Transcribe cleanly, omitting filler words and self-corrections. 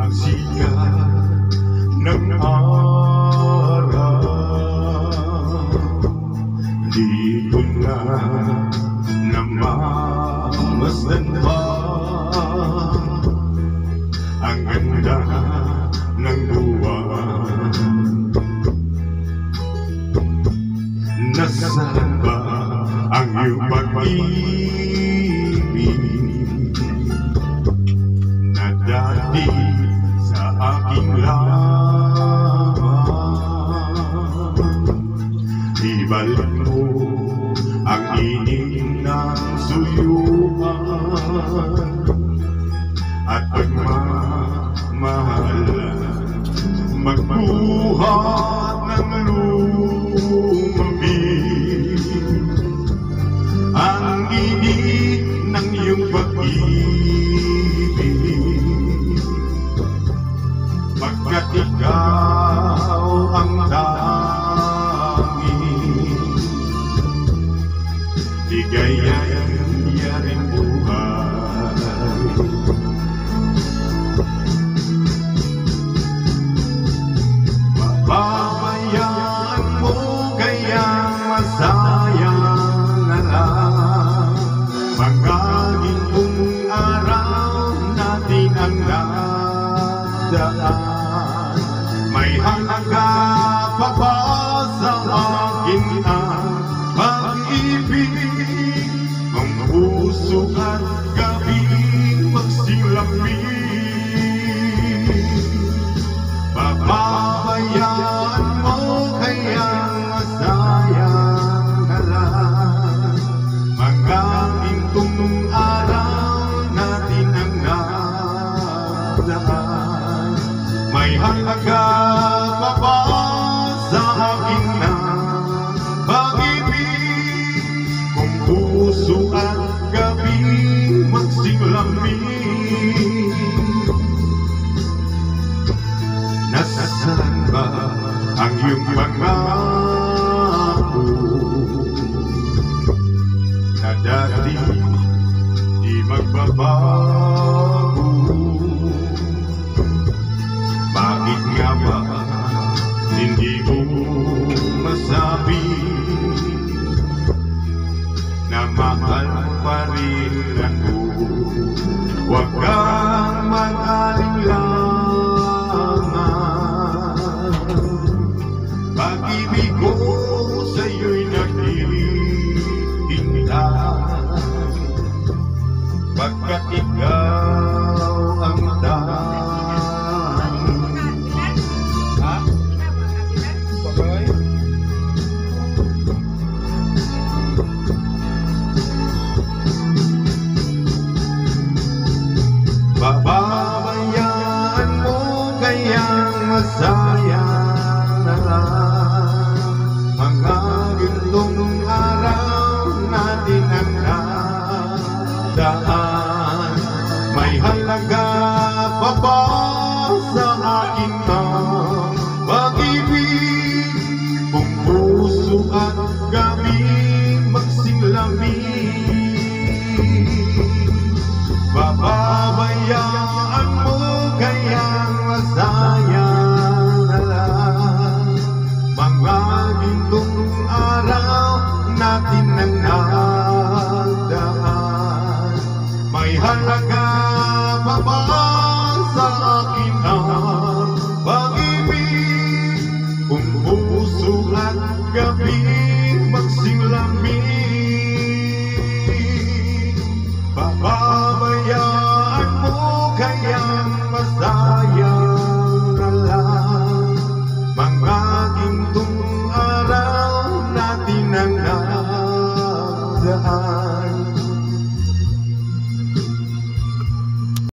ang sikat ng araw. Di ko na namamasdan pa ang ganda ng buwan. Nasaan ba ang iyong pag-ibig na dati sa aking laman? Ibalik mo ang ining ng suyuan at pagmamahalan, magbuhat ng lumamig ang init ng iyong pag-ibig, pagkat ikaw ang tanging ligayaring buhay. Pabayaan mo kayang masayang na lang mga gintong araw natin ang nadaan. May halaga pa ba sa akin ang pag-ibig? Ang puso at gabi magsilamig. Pabayaan mo kayang masayang na lang mga gintong araw natin ang nadaan. May halaga pa ba sa akin na pag-ibig? Kung puso at gabi magsilamig. Nasaan ba ang iyong pangako na dati di magbabago? Bakit nga ba hindi mo masabi na mahal pa rin ako? Huwag kang mag-alinlangan, pag-ibig ko sa'yo'y naghihintay, pagkat ikaw ang tanging. Ha? Bagay? Pabayaan mo kayang masayang na lang mga gintong araw natin ang nadaan. May halaga pa ba sa akin ang pag-ibig? Kung puso at gabi magsilamig. Pabayaan mo kayang masayang na lang mga gintong araw natin ang nadaan. May halaga pa ba sa akin ang pag-ibig? Kung puso at gabi magsilamig.